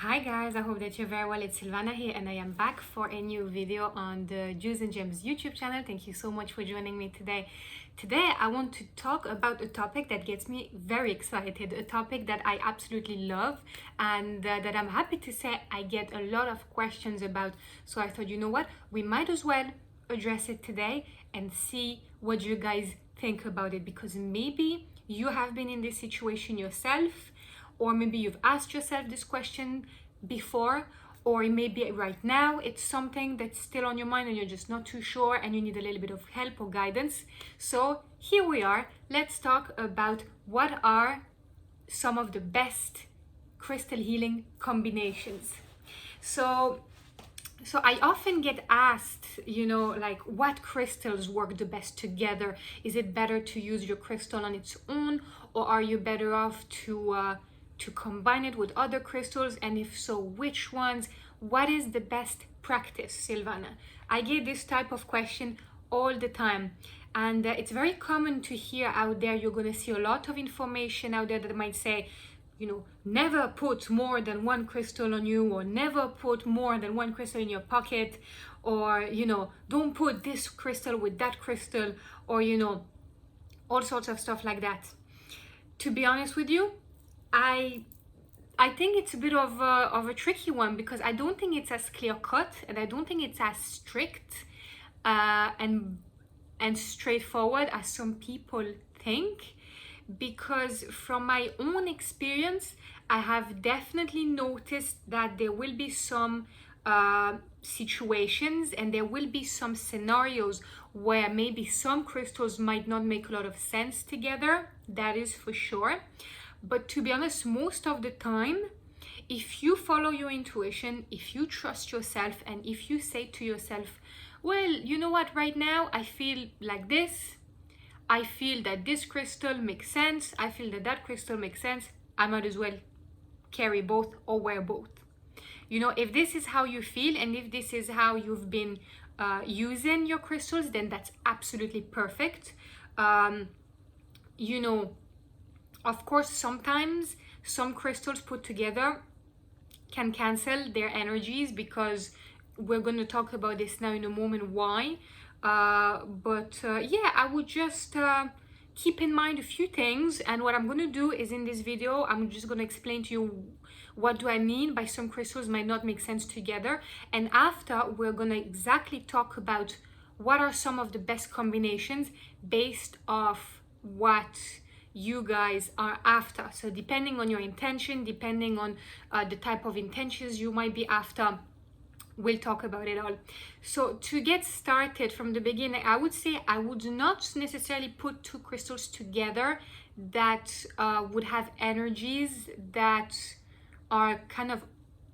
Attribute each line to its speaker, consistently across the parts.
Speaker 1: Hi guys, I hope that you're very well. It's Sylvana here and I am back for a new video on the Jewels and Gems YouTube channel. Thank you so much for joining me today. Today I want to talk about a topic that gets me very excited, a topic that I absolutely love and that I'm happy to say I get a lot of questions about. So I thought, you know what, we might as well address it today and see what you guys think about it, because maybe you have been in this situation yourself, or maybe you've asked yourself this question before, or maybe right now it's something that's still on your mind and you're just not too sure and you need a little bit of help or guidance. So here we are. Let's talk about what are some of the best crystal healing combinations. So I often get asked, like, what crystals work the best together? Is it better to use your crystal on its own, or are you better off to combine it with other crystals? And if so, which ones? What is the best practice, Sylvana? I get this type of question all the time, and it's very common to hear out there. You're going to see a lot of information out there that might say, never put more than one crystal on you, or never put more than one crystal in your pocket, or don't put this crystal with that crystal, or all sorts of stuff like that. To be honest with you, I think it's a bit of a tricky one, because I don't think it's as clear cut and I don't think it's as strict and straightforward as some people think. Because from my own experience, I have definitely noticed that there will be some situations and there will be some scenarios where maybe some crystals might not make a lot of sense together. That is for sure. But to be honest, most of the time, if you follow your intuition, if you trust yourself, and if you say to yourself, well, you know what, right now I feel like this, I feel that this crystal makes sense, I feel that that crystal makes sense, I might as well carry both or wear both. If this is how you feel and if this is how you've been using your crystals, then that's absolutely perfect. Of course, sometimes some crystals put together can cancel their energies, because we're going to talk about this now in a moment why. Yeah, I would just keep in mind a few things, and what I'm going to do is, in this video, I'm just going to explain to you what do I mean by some crystals might not make sense together, and after we're going to exactly talk about what are some of the best combinations based off what you guys are after. So depending on your intention, depending on the type of intentions you might be after, we'll talk about it all. So to get started from the beginning, I would say I would not necessarily put two crystals together that would have energies that are kind of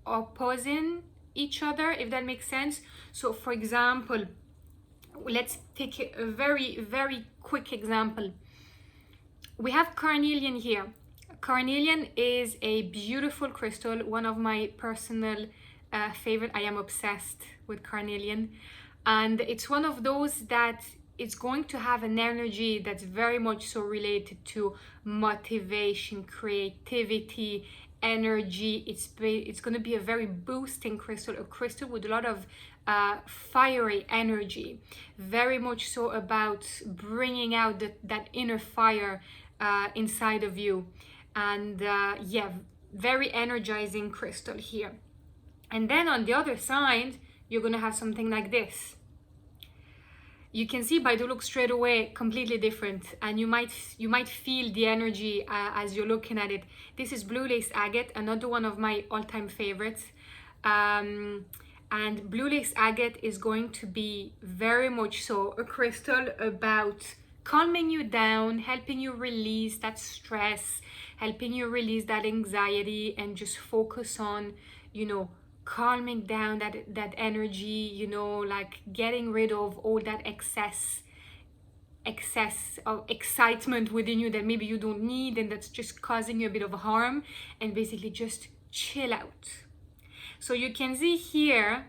Speaker 1: opposing each other, if that makes sense. So for example, let's take a very, very quick example. We have Carnelian here. Carnelian is a beautiful crystal, one of my personal favorite. I am obsessed with Carnelian, and it's one of those that it's going to have an energy that's very much so related to motivation, creativity, energy. It's going to be a very boosting crystal, a crystal with a lot of fiery energy, very much so about bringing out that inner fire inside of you. And yeah, very energizing crystal here. And then on the other side, you're going to have something like this. You can see by the look straight away, completely different, and you might feel the energy as you're looking at it. This is blue lace agate, another one of my all-time favorites. And blue lace agate is going to be very much so a crystal about calming you down, helping you release that stress, helping you release that anxiety, and just focus on, calming down that energy, like getting rid of all that excess of excitement within you that maybe you don't need and that's just causing you a bit of harm, and basically just chill out. So you can see here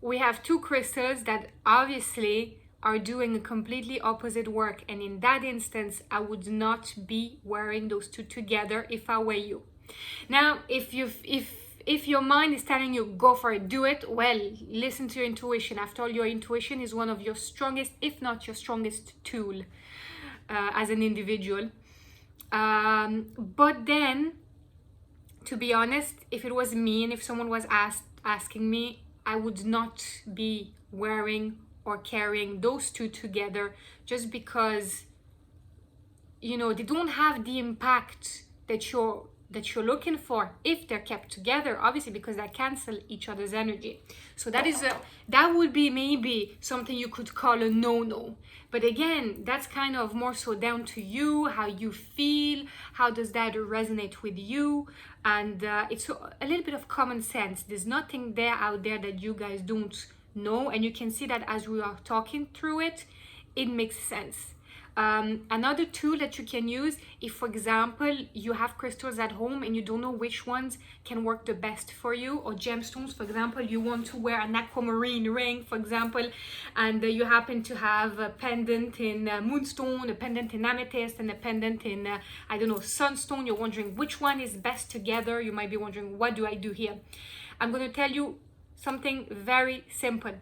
Speaker 1: we have two crystals that obviously are doing a completely opposite work, and in that instance I would not be wearing those two together if I were you. Now if if your mind is telling you go for it, do it, well, listen to your intuition. After all, your intuition is one of your strongest, if not your strongest tool as an individual. But then, to be honest, if it was me and if someone was asking me, I would not be wearing or carrying those two together, just because, you know, they don't have the impact that you're looking for if they're kept together, obviously, because they cancel each other's energy. So that would be maybe something you could call a no-no. But again, that's kind of more so down to you, how you feel, how does that resonate with you, and it's a little bit of common sense. There's nothing there out there that you guys don't know, and you can see that as we are talking through it, it makes sense. Another tool that you can use, if for example you have crystals at home and you don't know which ones can work the best for you, or gemstones, for example, you want to wear an aquamarine ring, for example, and you happen to have a pendant in moonstone, a pendant in amethyst, and a pendant in I don't know, sunstone. You're wondering which one is best together. You might be wondering, what do I do here? I'm going to tell you something very simple.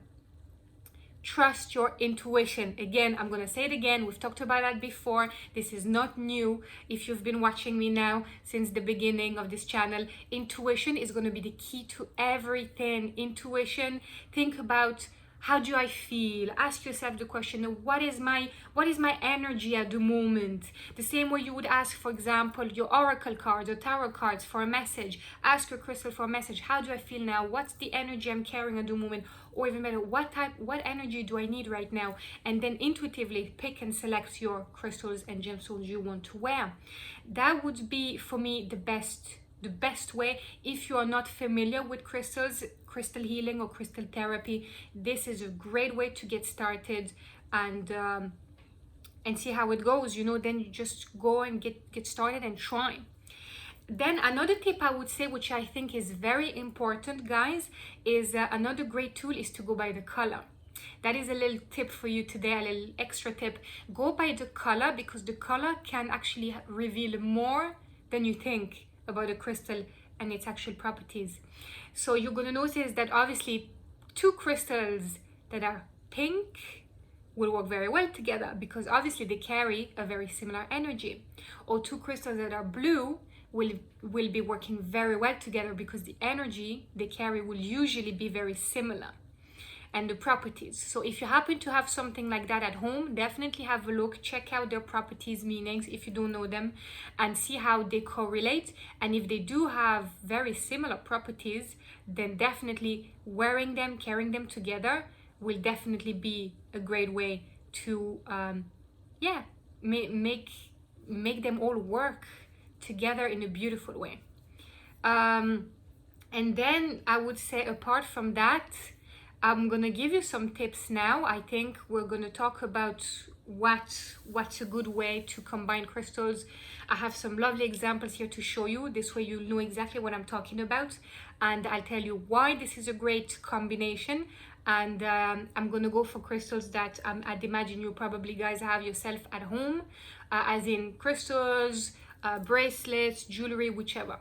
Speaker 1: Trust your intuition. Again, I'm going to say it again. We've talked about that before. This is not new. If you've been watching me now since the beginning of this channel, intuition is going to be the key to everything. Intuition, think about, how do I feel? Ask yourself the question, what is my energy at the moment? The same way you would ask, for example, your oracle cards or tarot cards for a message. Ask your crystal for a message. How do I feel now? What's the energy I'm carrying at the moment? Or even better, what energy do I need right now? And then intuitively pick and select your crystals and gemstones you want to wear. That would be, for me, the best way. If you are not familiar with crystals, crystal healing or crystal therapy, this is a great way to get started and see how it goes. You know, then you just go and get started and try. Then another tip I would say, which I think is very important, guys, is another great tool is to go by the color. That is a little tip for you today, a little extra tip. Go by the color, because the color can actually reveal more than you think about a crystal and its actual properties. So you're going to notice that obviously two crystals that are pink will work very well together, because obviously they carry a very similar energy. Or two crystals that are blue will be working very well together, because the energy they carry will usually be very similar, and the properties. So if you happen to have something like that at home, definitely have a look, check out their properties, meanings, if you don't know them, and see how they correlate. And if they do have very similar properties, then definitely wearing them, carrying them together will definitely be a great way to make them all work together in a beautiful way. And then I would say, apart from that, I'm gonna give you some tips now. I think we're gonna talk about what's a good way to combine crystals. I have some lovely examples here to show you. This way you'll know exactly what I'm talking about, and I'll tell you why this is a great combination. And I'm gonna go for crystals that I'd imagine you probably guys have yourself at home, as in crystals, bracelets, jewelry, whichever.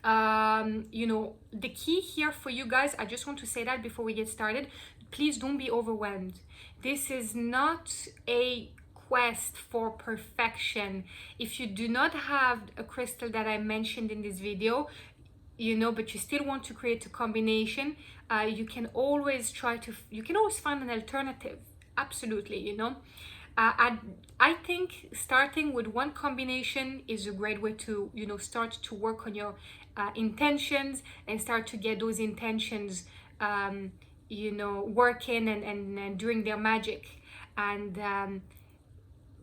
Speaker 1: You know, the key here for you guys, I just want to say that before we get started, please don't be overwhelmed. This is not a quest for perfection. If you do not have a crystal that I mentioned in this video, you know, but you still want to create a combination, you can always find an alternative. Absolutely, you know. I think starting with one combination is a great way to, you know, start to work on your intentions and start to get those intentions, you know, working and doing their magic. And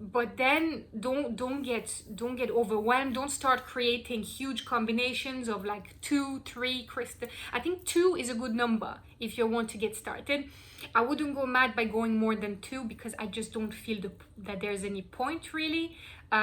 Speaker 1: but then don't get overwhelmed. Don't start creating huge combinations of like 2, 3 crystal. I think 2 is a good number if you want to get started. I wouldn't go mad by going more than 2, because I just don't feel that there's any point really.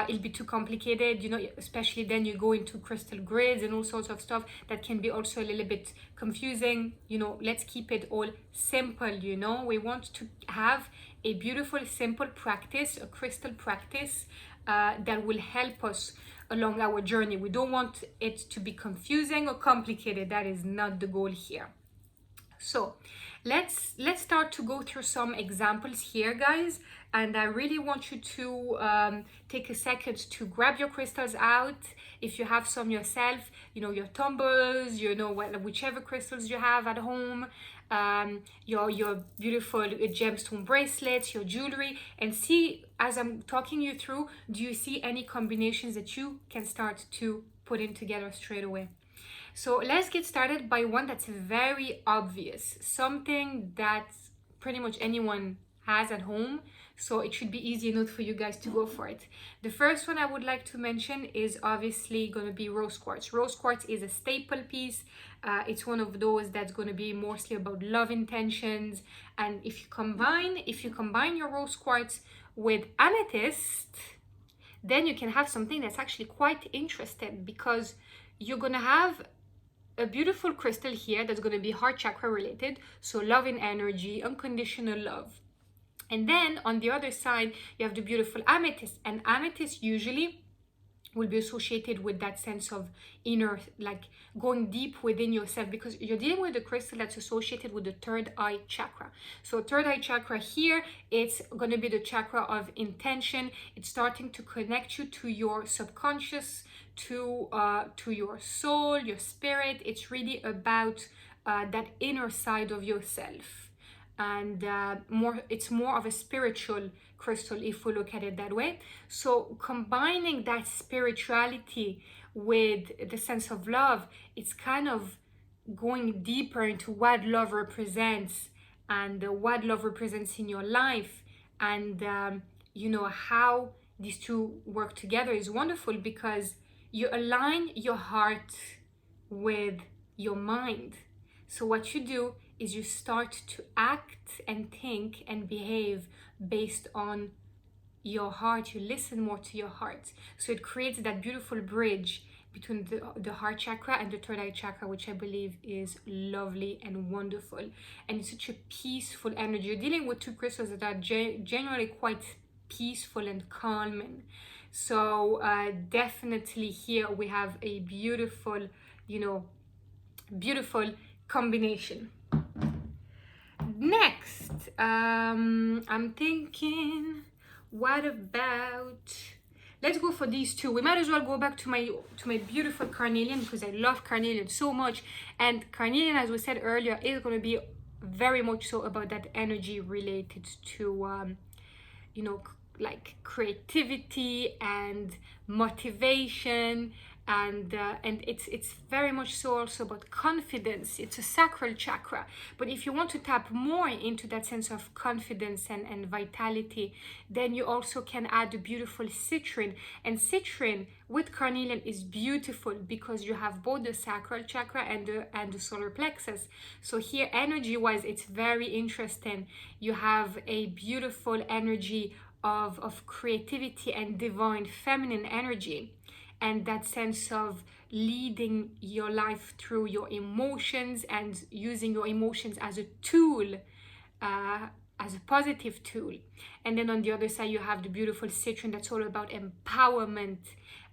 Speaker 1: It'll be too complicated, you know, especially then you go into crystal grids and all sorts of stuff that can be also a little bit confusing. You know, let's keep it all simple. You know, we want to have a beautiful, simple practice, a crystal practice that will help us along our journey. We don't want it to be confusing or complicated. That is not the goal here. So let's start to go through some examples here, guys, and I really want you to take a second to grab your crystals out if you have some yourself, you know, your tumbles, you know, whichever crystals you have at home, your beautiful gemstone bracelets, your jewelry, and see, as I'm talking you through, do you see any combinations that you can start to put in together straight away? So let's get started by one that's very obvious, something that pretty much anyone has at home, so it should be easy enough for you guys to go for it. The first one I would like to mention is obviously going to be rose quartz. Rose quartz is a staple piece. It's one of those that's going to be mostly about love intentions, and if you combine your rose quartz with amethyst, then you can have something that's actually quite interesting, because you're going to have a beautiful crystal here that's going to be heart chakra related, so love and energy, unconditional love. And then on the other side you have the beautiful amethyst, and amethyst usually will be associated with that sense of inner, like going deep within yourself, because you're dealing with a crystal that's associated with the third eye chakra. So third eye chakra here, it's going to be the chakra of intention. It's starting to connect you to your subconscious, to your soul, your spirit. It's really about that inner side of yourself, and it's more of a spiritual crystal if we look at it that way. So combining that spirituality with the sense of love, it's kind of going deeper into what love represents, and what love represents in your life, and you know, how these two work together is wonderful, because you align your heart with your mind. So what you do is you start to act and think and behave based on your heart. You listen more to your heart. So it creates that beautiful bridge between the heart chakra and the third eye chakra, which I believe is lovely and wonderful. And it's such a peaceful energy. You're dealing with two crystals that are generally quite peaceful and calming. So definitely here we have a beautiful, you know, beautiful combination. Next, I'm thinking, what about, let's go for these two. We might as well go back to my beautiful carnelian, because I love carnelian so much. And carnelian, as we said earlier, is going to be very much so about that energy related to you know, like creativity and motivation, and it's very much so also about confidence. It's a sacral chakra, but if you want to tap more into that sense of confidence and vitality, then you also can add the beautiful citrine. And citrine with carnelian is beautiful because you have both the sacral chakra and the solar plexus. So here, energy wise, it's very interesting. You have a beautiful energy of creativity and divine feminine energy, and that sense of leading your life through your emotions and using your emotions as a tool, as a positive tool. And then on the other side you have the beautiful citrine that's all about empowerment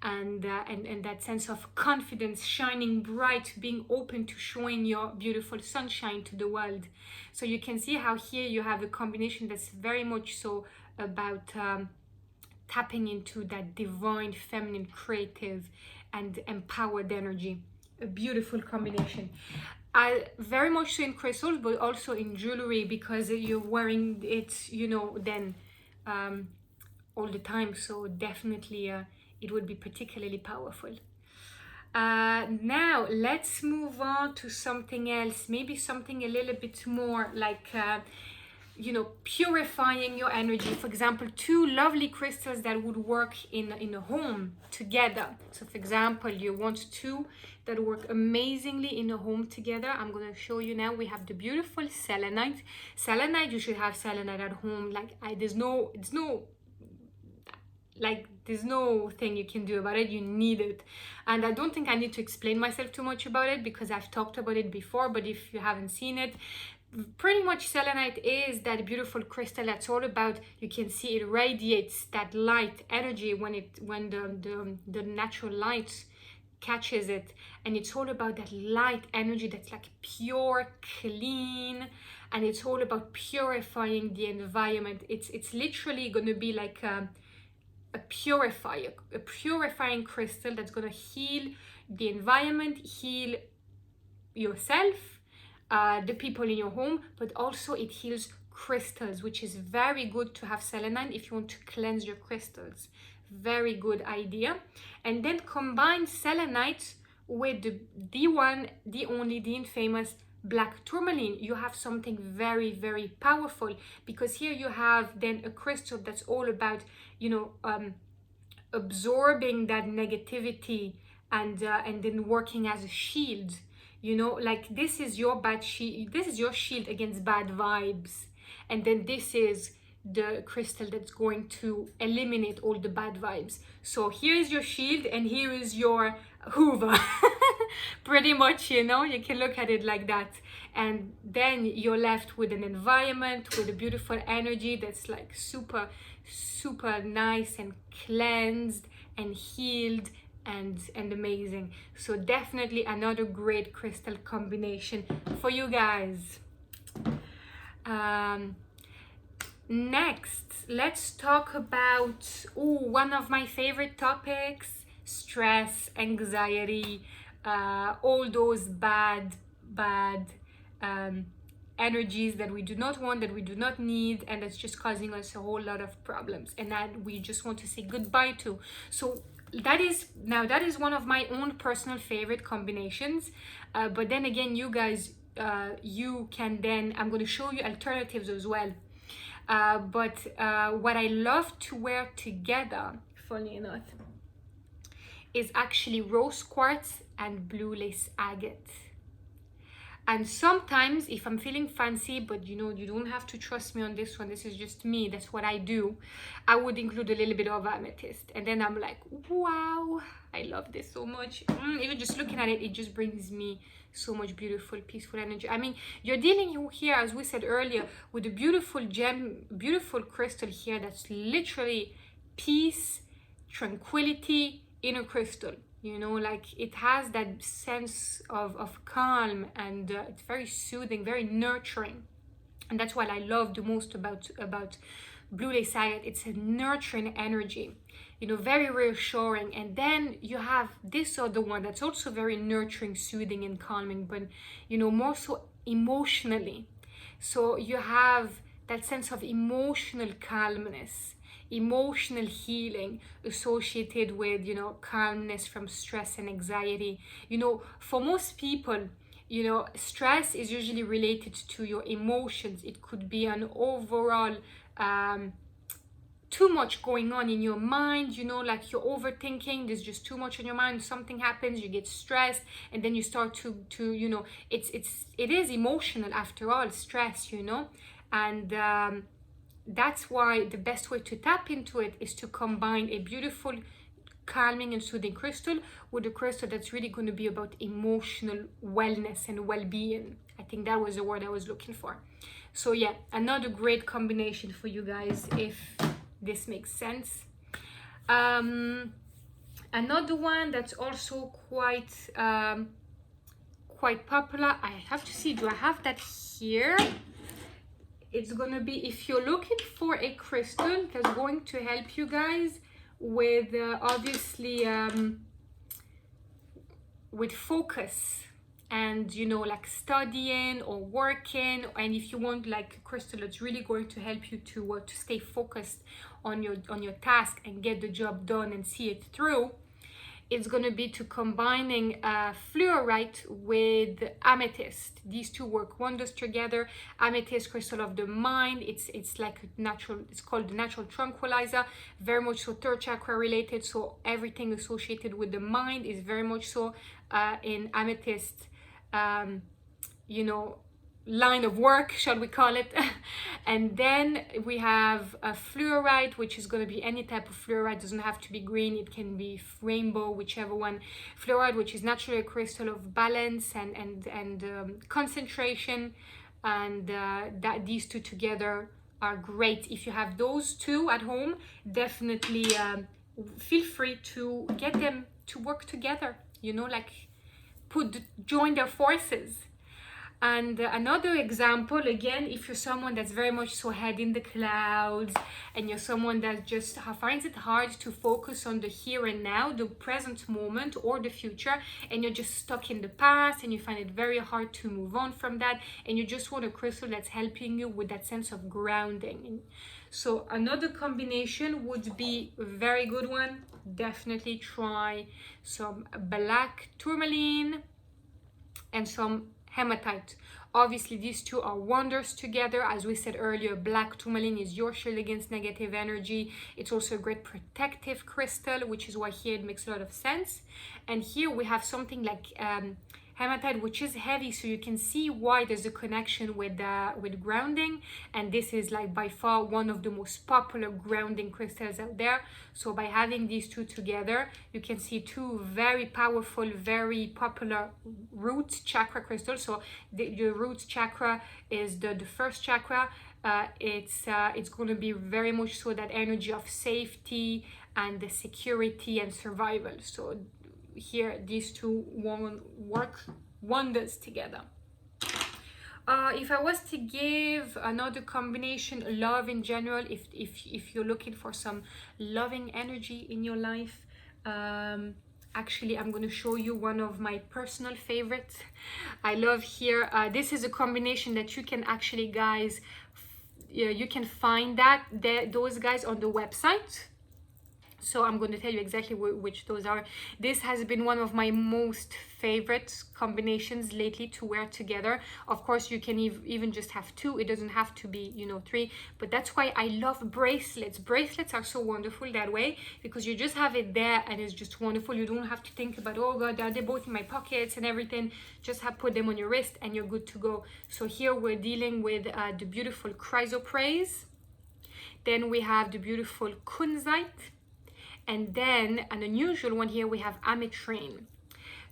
Speaker 1: and that sense of confidence, shining bright, being open to showing your beautiful sunshine to the world. So you can see how here you have a combination that's very much so about tapping into that divine feminine, creative and empowered energy. A beautiful combination. Very much so in crystals, but also in jewelry, because you're wearing it, you know, then all the time. So definitely it would be particularly powerful. Now let's move on to something else, maybe something a little bit more like you know, purifying your energy. For example, two lovely crystals that would work in a home together. So for example, you want two that work amazingly in a home together. I'm going to show you now. We have the beautiful selenite. Selenite, you should have selenite at home. Like there's no thing you can do about it. You need it. And I don't think I need to explain myself too much about it, because I've talked about it before. But if you haven't seen it, Pretty much selenite is that beautiful crystal that's all about, you can see it radiates that light energy when the natural light catches it, and it's all about that light energy that's like pure, clean, and it's all about purifying the environment. It's literally going to be like a purifying crystal that's going to heal the environment, heal yourself, the people in your home, but also it heals crystals, which is very good to have selenite if you want to cleanse your crystals. Very good idea. And then combine selenite with the only, the infamous black tourmaline. You have something very, very powerful, because here you have then a crystal that's all about, you know, absorbing that negativity and then working as a shield. You know, like this is your shield against bad vibes, and then this is the crystal that's going to eliminate all the bad vibes. So here is your shield and here is your Hoover. Pretty much, you know, you can look at it like that. And then you're left with an environment with a beautiful energy that's like super, super nice and cleansed and healed and amazing. So definitely another great crystal combination for you guys. Next, let's talk about one of my favorite topics: stress, anxiety, all those bad energies that we do not want, that we do not need, and that's just causing us a whole lot of problems, and that we just want to say goodbye to. So that is one of my own personal favorite combinations, but then again, you guys, you can then, I'm going to show you alternatives as well. But what I love to wear together, funny enough, is actually rose quartz and blue lace agate. And sometimes if I'm feeling fancy, but you know, you don't have to trust me on this one, this is just me, that's what I do, I would include a little bit of amethyst. And then I'm like, wow, I love this so much. Even just looking at it, it just brings me so much beautiful, peaceful energy. I mean, you're dealing here, as we said earlier, with a beautiful beautiful crystal here that's literally peace, tranquility in a crystal. You know, like it has that sense of calm, and it's very soothing, very nurturing. And that's what I love the most about blue lace agate. It's a nurturing energy, you know, very reassuring. And then you have this other one that's also very nurturing, soothing and calming, but you know, more so emotionally. So you have that sense of emotional calmness, emotional healing associated with, you know, calmness from stress and anxiety. You know, for most people, you know, stress is usually related to your emotions. It could be an overall too much going on in your mind, you know, like you're overthinking, there's just too much on your mind, something happens, you get stressed, and then you start to you know, it is emotional after all, stress, you know. And that's why the best way to tap into it is to combine a beautiful, calming and soothing crystal with a crystal that's really going to be about emotional wellness and well-being. I think that was the word I was looking for. So yeah, another great combination for you guys, if this makes sense. Another one that's also quite popular, I have to see, do I have that here? It's gonna be, if you're looking for a crystal that's going to help you guys with obviously with focus and, you know, like studying or working, and if you want like a crystal that's really going to help you to stay focused on your task and get the job done and see it through, it's going to be to combining fluorite with amethyst. These two work wonders together. Amethyst, crystal of the mind, it's like a natural, it's called the natural tranquilizer, very much so third chakra related, so everything associated with the mind is very much so in amethyst, you know, line of work, shall we call it. And then we have a fluorite, which is going to be any type of fluorite, doesn't have to be green, it can be rainbow, whichever one. Fluorite, which is naturally a crystal of balance and concentration, and that these two together are great. If you have those two at home, definitely feel free to get them to work together, you know, like join their forces. And another example, again, if you're someone that's very much so head in the clouds, and you're someone that just finds it hard to focus on the here and now, the present moment or the future, and you're just stuck in the past and you find it very hard to move on from that, and you just want a crystal that's helping you with that sense of grounding. So another combination would be a very good one. Definitely try some black tourmaline and some hematite. Obviously these two are wonders together. As we said earlier, black tourmaline is your shield against negative energy. It's also a great protective crystal, which is why here it makes a lot of sense. And here we have something like hematite, which is heavy, so you can see why there's a connection with grounding. And this is like by far one of the most popular grounding crystals out there. So by having these two together, you can see two very powerful, very popular root chakra crystals. So the root chakra is the first chakra. It's going to be very much so that energy of safety and the security and survival. So here these two work wonders together. If I was to give another combination, love in general, if you're looking for some loving energy in your life, actually I'm going to show you one of my personal favorites. I love here, this is a combination that you can actually, guys, you can find those guys on the website. So I'm going to tell you exactly which those are. This has been one of my most favorite combinations lately to wear together. Of course, you can even just have two. It doesn't have to be, you know, three. But that's why I love bracelets. Bracelets are so wonderful that way, because you just have it there and it's just wonderful. You don't have to think about, oh God, are they both in my pockets and everything. Just put them on your wrist and you're good to go. So here we're dealing with the beautiful chrysoprase. Then we have the beautiful kunzite. And then an unusual one here, we have ametrine.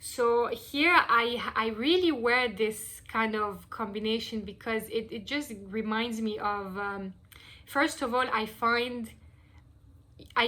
Speaker 1: So here I really wear this kind of combination because it just reminds me of, first of all, I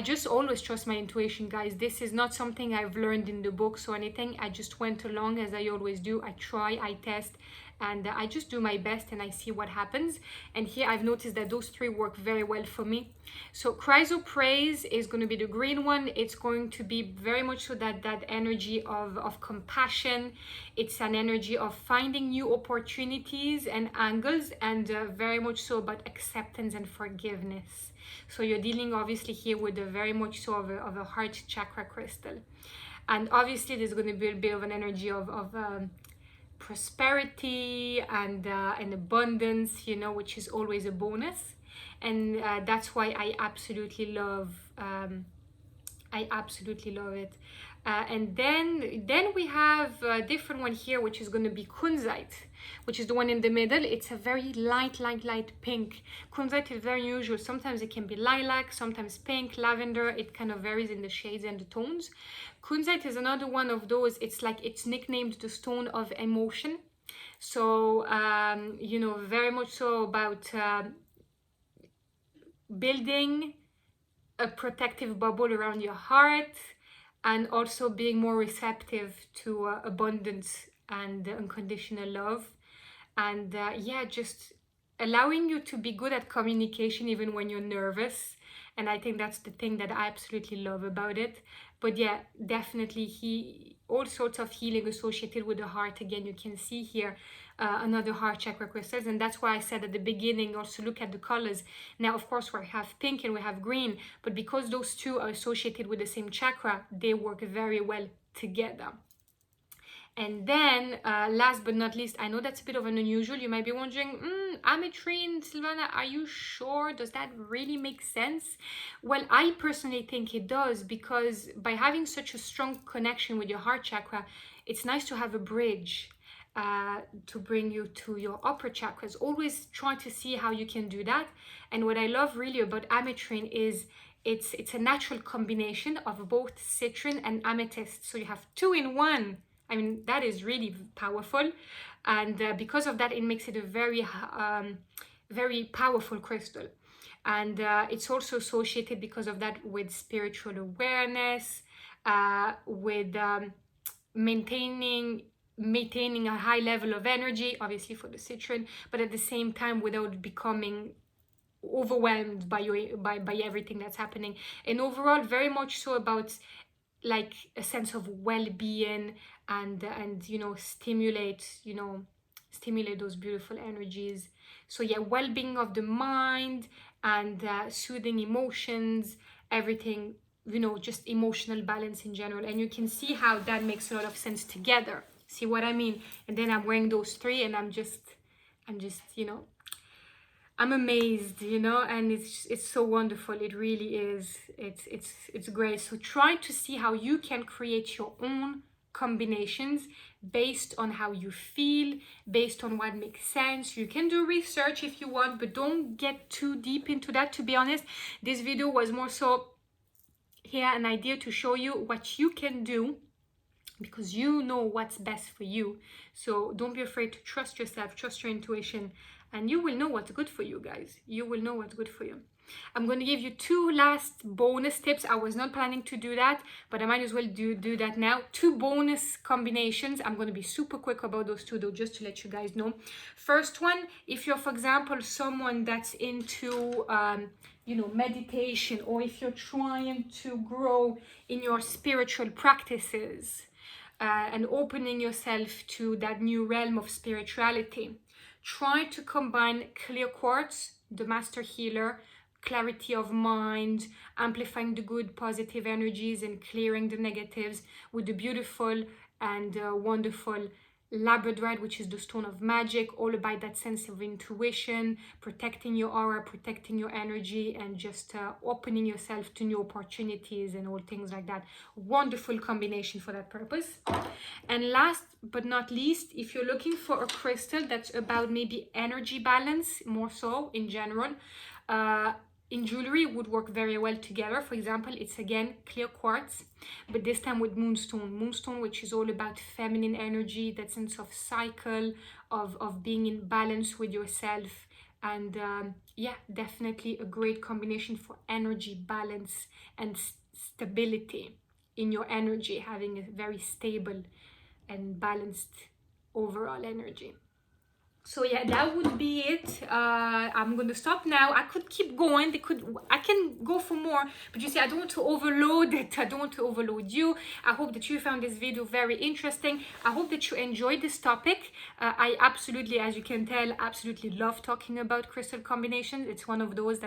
Speaker 1: just always trust my intuition, guys. This is not something I've learned in the books or anything. I just went along as I always do. I try, I test, and I just do my best and I see what happens. And here I've noticed that those three work very well for me. So chrysoprase is going to be the green one. It's going to be very much so that energy of compassion. It's an energy of finding new opportunities and angles, and very much so about acceptance and forgiveness. So you're dealing obviously here with a very much so of a heart chakra crystal. And obviously there's going to be a bit of an energy of prosperity and abundance, you know, which is always a bonus. And that's why I absolutely love it. And then we have a different one here, which is going to be kunzite, which is the one in the middle. It's a very light pink. Kunzite is very unusual. Sometimes it can be lilac, sometimes pink, lavender. It kind of varies in the shades and the tones. Kunzite is another one of those. It's like, it's nicknamed the stone of emotion. So you know, very much so about building a protective bubble around your heart, and also being more receptive to abundance and unconditional love. And yeah, just allowing you to be good at communication even when you're nervous. And I think that's the thing that I absolutely love about it. But yeah, definitely all sorts of healing associated with the heart. Again, you can see here another heart chakra crystals, and that's why I said at the beginning, also look at the colors. Now, of course, we have pink and we have green, but because those two are associated with the same chakra, they work very well together. And then last but not least, I know that's a bit of an unusual. You might be wondering, ametrine, Sylvana, are you sure? Does that really make sense? Well, I personally think it does, because by having such a strong connection with your heart chakra, it's nice to have a bridge to bring you to your upper chakras. Always try to see how you can do that. And what I love really about ametrine is it's a natural combination of both citrine and amethyst. So you have two in one. I mean, that is really powerful, and because of that, it makes it a very very powerful crystal. And it's also associated because of that with spiritual awareness, with maintaining a high level of energy, obviously for the citron, but at the same time without becoming overwhelmed by everything that's happening. And overall, very much so about like a sense of well-being, and you know, stimulate those beautiful energies. So yeah, well-being of the mind, and soothing emotions, everything, you know, just emotional balance in general. And you can see how that makes a lot of sense together. See what I mean? And then I'm wearing those three, and I'm just, you know, I'm amazed, you know, and it's so wonderful. It really is. It's great. So try to see how you can create your own combinations based on how you feel, based on what makes sense. You can do research if you want, but don't get too deep into that, to be honest. This video was more so here an idea to show you what you can do, because you know what's best for you. So don't be afraid to trust yourself, trust your intuition, and you will know what's good for you, guys. You will know what's good for you. I'm going to give you 2 last bonus tips. I was not planning to do that, but I might as well do that now. 2 bonus combinations. I'm going to be super quick about those 2 though, just to let you guys know. First one, if you're, for example, someone that's into you know, meditation, or if you're trying to grow in your spiritual practices, and opening yourself to that new realm of spirituality, try to combine clear quartz, the master healer, clarity of mind, amplifying the good positive energies and clearing the negatives, with the beautiful and wonderful labradorite, which is the stone of magic, all about that sense of intuition, protecting your aura, protecting your energy, and just opening yourself to new opportunities and all things like that. Wonderful combination for that purpose. And last but not least, if you're looking for a crystal that's about maybe energy balance, more so in general, in jewelry would work very well together. For example, it's again clear quartz, but this time with moonstone, which is all about feminine energy, that sense of cycle, of being in balance with yourself. And yeah, definitely a great combination for energy balance and stability in your energy, having a very stable and balanced overall energy. So yeah, that would be it. I'm gonna stop now. I could keep going. I can go for more, but you see, I don't want to overload it. I don't want to overload you. I hope that you found this video very interesting. I hope that you enjoyed this topic. I absolutely, as you can tell, absolutely love talking about crystal combinations. It's one of those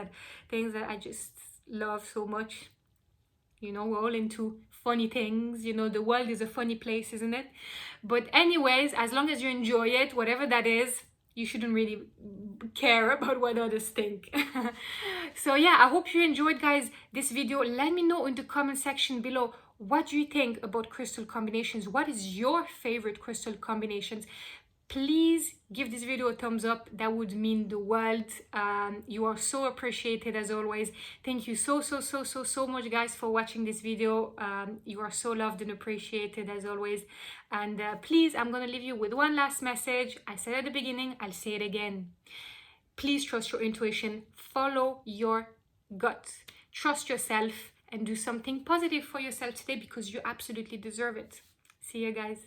Speaker 1: things that I just love so much. You know, we're all into funny things. You know, the world is a funny place, isn't it? But anyways, as long as you enjoy it, whatever that is, you shouldn't really care about what others think. So yeah, I hope you enjoyed, guys, this video. Let me know in the comment section below, what do you think about crystal combinations? What is your favorite crystal combinations? Please give this video a thumbs up. That would mean the world. You are so appreciated as always. Thank you so much, guys, for watching this video. You are so loved and appreciated as always. And please, I'm gonna leave you with one last message. I said at the beginning, I'll say it again. Please trust your intuition. Follow your gut. Trust yourself and do something positive for yourself today, because you absolutely deserve it. See you, guys.